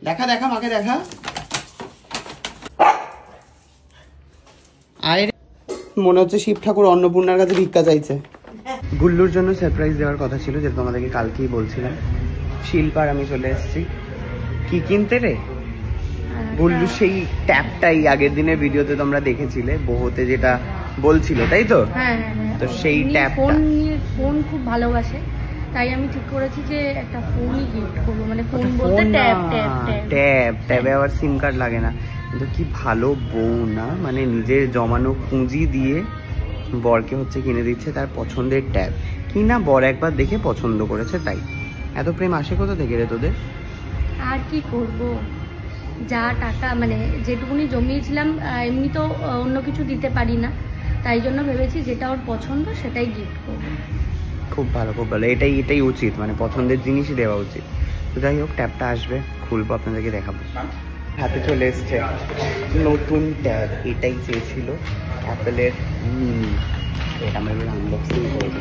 দেখা দেখা মাকে দেখা। আরে মনে হচ্ছে শিব ঠাকুর অন্নপূর্ণার কাছে ভিক্ষা চাইছে। গুল্লুর জন্য সারপ্রাইজ দেওয়ার কথা ছিল, যেটা তোমাদেরকে কালকেই বলছিলাম। শিল্পার আমি চলে এসেছি। কি কিনতে রে? গুল্লু সেই ট্যাপটাই আগের দিনের ভিডিওতে তোমরা দেখেছিলে, বহুতে যেটা বলছিল, তাই তো? হ্যাঁ। তো সেই ট্যাপটা, ফোন খুব ভালোবাসে, তাই আমি ঠিক করেছি যে একটা ফোনই গিফট করবো। মানে ফোন বলতে ট্যাবে আবার সিম কার্ড লাগে না। কিন্তু কি ভালো বউ না, মানে নিজের জমানো পুঁজি দিয়ে বরকে হচ্ছে কিনে দিচ্ছে তার পছন্দের ট্যাব। কি না বর একবার দেখে পছন্দ করেছে, তাই এত প্রেম আসে কোথা থেকে রে তোদের? আর কি করব, যা টাকা মানে যেটুকুনি জমিয়েছিলাম, এমনি তো অন্য কিছু দিতে পারি না, তাই জন্য ভেবেছি যেটা ওর পছন্দ সেটাই গিফট করবো। খুব ভালো, খুব ভালো। এটাই উচিত, মানে পছন্দের জিনিসই দেওয়া উচিত। তো যাই হোক, ট্যাবটা আসবে, খুলবো, আপনাদেরকে দেখাবো। হাতে চলে এসছে নতুন ট্যাব। এটাই চেয়েছিল অ্যাপেলের মিনি। এটা আমরা এবার আনবক্সিং করবো।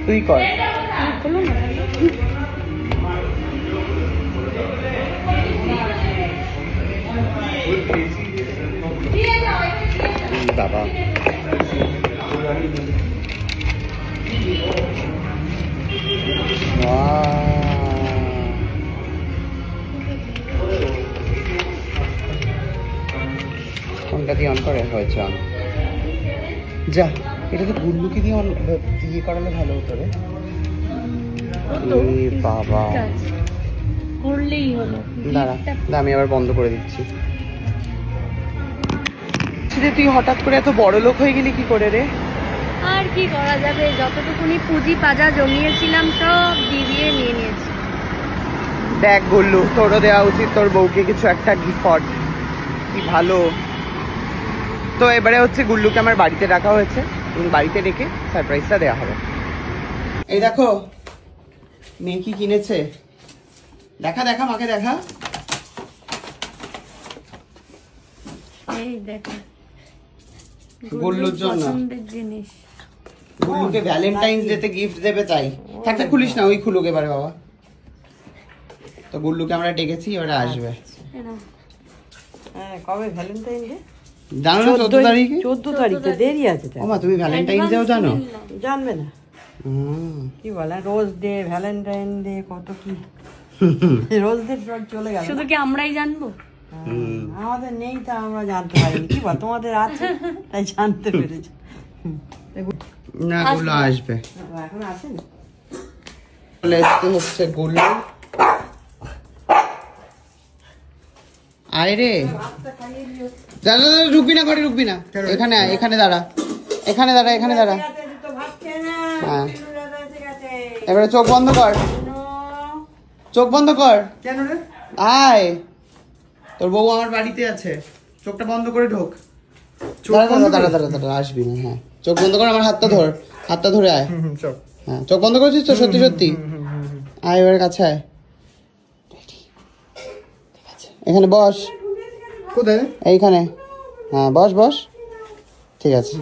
তুই কর। বাবা কোনটা দিয়ে অন করে হয়েছে? অন যা, এটা তো গুল্লুকে দিয়ে ইয়ে করালে ভালো হতো রে। বাবা করলেই হলো। দাঁড়া, আমি আবার বন্ধ করে দিচ্ছি। তুই হঠাৎ করে এত বড় লোক হয়ে গেলি কি করে রে? আর কি করা যাবে, যতটুকুনি পুঁজি পাজা জমিয়েছিলাম সব দিয়ে নিয়ে নিয়েছি। দেখ গুল্লু, তোরও দেওয়া উচিত তোর বউকে কিছু একটা গিফট। কি ভালো। তো এবারে হচ্ছে গুল্লুকে আমার বাড়িতে রাখা হয়েছে এবং বাড়িতে রেখে সারপ্রাইজটা দেওয়া হবে। এই দেখো মেয়ে কি কিনেছে, দেখা দেখা মাকে দেখা। এই দেখো গুল্লুর জন্য পছন্দের জিনিস। গুল্লুকে ভ্যালেন্টাইন্স ডে তে গিফট দেবে, তাই থাকতে খুলিস না, ওই খুলুক এবারে বাবা। তো গুল্লুকে আমরা ডেকেছি, এবারে আসবে। হ্যাঁ, কবে ভ্যালেন্টাইন ডে? জানো না 14 তারিখে? 14 তারিখে দেরি আছে। ওমা তুমি ভ্যালেন্টাইন ডেও জানো? জানবে না কি বলে, রোজ ডে, ভ্যালেন্টাইন ডে, কত কি রোজ ডে চলে গেল। শুধু কি আমরাই জানবো? আমাদের নেই, তা আমরা জানতে পারিনি। কি বল, তোমাদের আছে তাই জানতে পেরেছি। না গুল্লু আসবে, এখন আসেনি। হচ্ছে গুল্লু। আরে রে দাদা, ঢুকবি না ঘরে, ঢুকবি না। এখানে এখানে দাঁড়া, এখানে দাঁড়া, এখানে দাঁড়া। হ্যাঁ, এবারে চোখ বন্ধ কর, চোখ বন্ধ কর। কেন রে? আয়, তোর বউ আমার বাড়িতে আছে, চোখটা বন্ধ করে ঢোক। দাঁড়া, আসবি না। হ্যাঁ, চোখ বন্ধ কর, আমার হাতটা ধর, হাতটা ধরে আয়। হ্যাঁ, চোখ বন্ধ করেছিস তো? সত্যি সত্যি আয়, এবার কাছে আয়। এখানে বস। কোথায়? এইখানে। হ্যাঁ, বস বস, ঠিক আছে।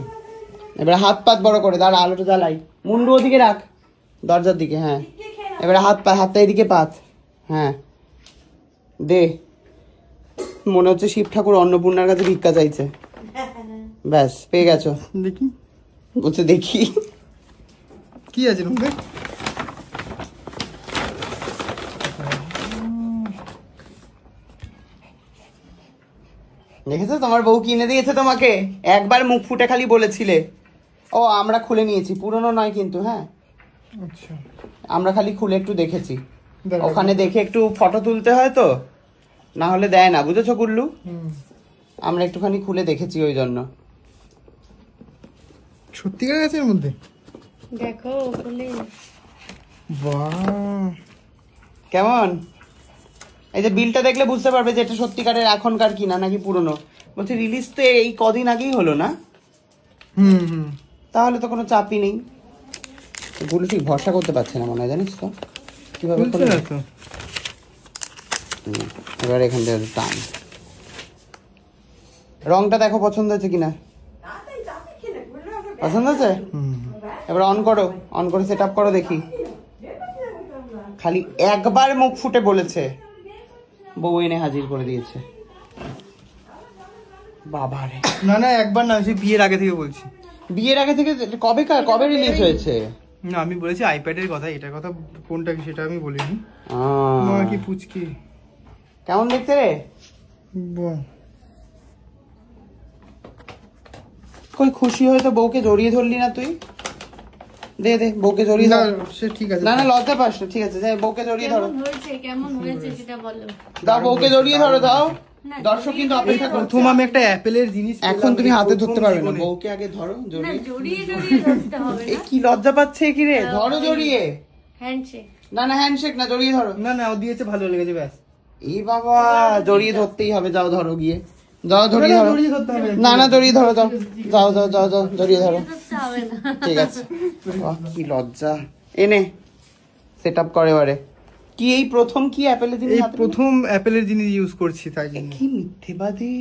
এবারে হাত পাত বড় করে দাঁড়া, আলোটা জ্বালাই। মুন্ডু ওদিকে রাখ, দরজার দিকে। হ্যাঁ, এবারে হাতটা এদিকে পাত। হ্যাঁ, দে। মনে হচ্ছে শিব ঠাকুর অন্নপূর্ণার কাছে ভিক্ষা চাইছে। ব্যাস, পেয়ে গেছো। দেখি, বলছে দেখি কি আছে রুমে। দেখেছো তোমার বউ কিনে দিয়েছে তোমাকে, একবার মুখ ফুটে খালি বলেছিলে। ও আমরা খুলে নিয়েছি, পুরনো নয় কিন্তু। হ্যাঁ, আচ্ছা, আমরা খালি খুলে একটু দেখেছি, ওখানে দেখে একটু ফটো তুলতে হয় তো, না হলে দেয় না, বুঝেছো গুল্লু? আমরা একটুখানি খুলে দেখেছি ওই জন্য। সত্যিকার আছে এর মধ্যে? দেখো খুলে। বাহ, কেমন? এই যে বিলটা দেখলে বুঝতে পারবে যে এটা সত্যিকারের এখনকার কিনা নাকি পুরনো। বলছি রিলিজ তো এই কদিন আগেই হলো না? তাহলে তো কোনো চাপই নেই। গুলো ঠিক ভরসা করতে পারছে না মনে হয়, জানিস তো কিভাবে। এবার এখান থেকে টান। রংটা দেখো পছন্দ হয়েছে কিনা। পছন্দ হয়েছে? এবার অন করো, অন করে সেট আপ করো দেখি। খালি একবার মুখ ফুটে বলেছে, বউ এনে হাজির করে দিয়েছে। বাবারে, না না একবার না, সে বিয়ের আগে থেকে বলছি। বিয়ের আগে থেকে? কবে রিলিজ হয়েছে? না আমি বলেছি আইপ্যাডের কথা, এটার কথা কোনটা কি সেটা আমি বলিনি। আহ, মা কি পুচকি, কেমন দেখতে রে? বাহ। কই খুশি হয়ে তো বউকে জড়িয়ে ধরলি না তুই? দে দে বউকে জড়িয়ে না ধর। সে ঠিক আছে। না না লজ্জা পাস না, ঠিক আছে, যাই বউকে জড়িয়ে ধরো। কেমন হয়েছে সেটা বলো। দাও বউকে জড়িয়ে ধরো, দাও। না, দর্শক কিন্তু অপেক্ষা করছে। প্রথম আমি একটা অ্যাপেলের জিনিস এখন তুমি হাতে ধরতে পারবে না, জীবনে। বউকে আগে ধরো না জড়িয়ে। জড়িয়ে জড়িয়ে ধরতে হবে এই না। কি লজ্জা পাচ্ছে কি রে? ধরো জড়িয়ে। হ্যান্ডশেক। না না হ্যান্ডশেক না, জড়িয়ে ধরো। না না ও দিয়েছে, ভালো লেগেছে, ব্যাস। এই বাবা, জড়িয়ে ধরতেই হবে, যাও ধরো গিয়ে, যাও জড়িয়ে না, ধরো। জড়িয়ে ধরতে হবে না। না না জড়িয়ে ধরো, যাও যাও যাও যাও যাও জড়িয়ে ধরো। ধরতে হবে না। ঠিক আছে। বাহ, কি লজ্জা। এনে সেট আপ করে এবারে। কি এই প্রথম কি অ্যাপেলের জিনিস এই হাতে পেলে? প্রথম অ্যাপেলের জিনিস ইউজ করছি তাই জন্য। কি মিথ্যেবাদী।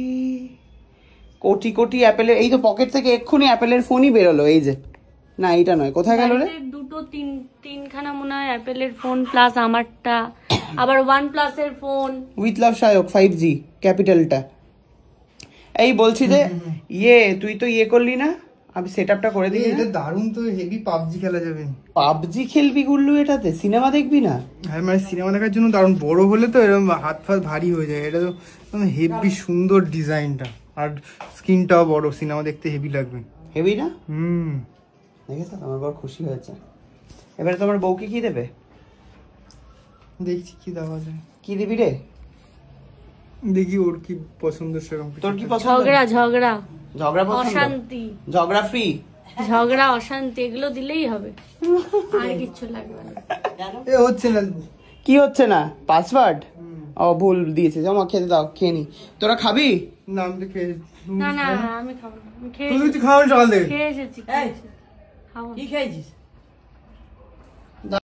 কোটি কোটি অ্যাপেলের, এই তো পকেট থেকে এক্ষুনি অ্যাপেলের ফোনই বেরোলো, এই যে। না এইটা নয়, কোথায় গেল রে? বাড়িতে দুটো তিনখানা মনে হয় অ্যাপেলের ফোন প্লাস আমারটা, আবার OnePlus এর phone. With love Sayak 5G ক্যাপিটালটা। এই বলছি যে তুই তো করলি না, আমি সেট আপটা করে দিই। এটা দারুণ তো, হেভি পাবজি খেলা যাবে। পাবজি খেলবি গুল্লু এটাতে? সিনেমা দেখবি না? হ্যাঁ মানে সিনেমা দেখার জন্য দারুণ, বড় হলে তো এরকম হাত ফাত ভারী হয়ে যায়। এটা তো হেভি সুন্দর ডিজাইনটা, আর স্ক্রিনটাও বড়, সিনেমা দেখতে হেভি লাগবে। হেবি না? হুম। দেখেছো, আমার বড় খুশি হয়েছে। এবারে তোমার বউকে কি দেবে? দেখছি কি দেওয়া যায়, কি দিবি রে? দেখি ওর কি পছন্দ সেরকম কিছু। তোর কি পছন্দ? ঝগড়া ঝগড়া ঝগড়া পছন্দ? অশান্তি, ঝগড়া ফ্রি? ঝগড়া অশান্তি এগুলো দিলেই হবে, আর কিচ্ছু লাগবে না। এ হচ্ছে না। কি হচ্ছে না? পাসওয়ার্ড? ও ভুল দিয়েছে, জমা খেতে দাও, খেয়ে নি। তোরা খাবি? না আমি তো খেয়ে, না না আমি খাবো না, আমি খেয়ে তুমি কিছু খাও সকাল থেকে। খেয়ে এসেছি, খেয়ে এসেছি। খাবো না। কি খেয়েছিস?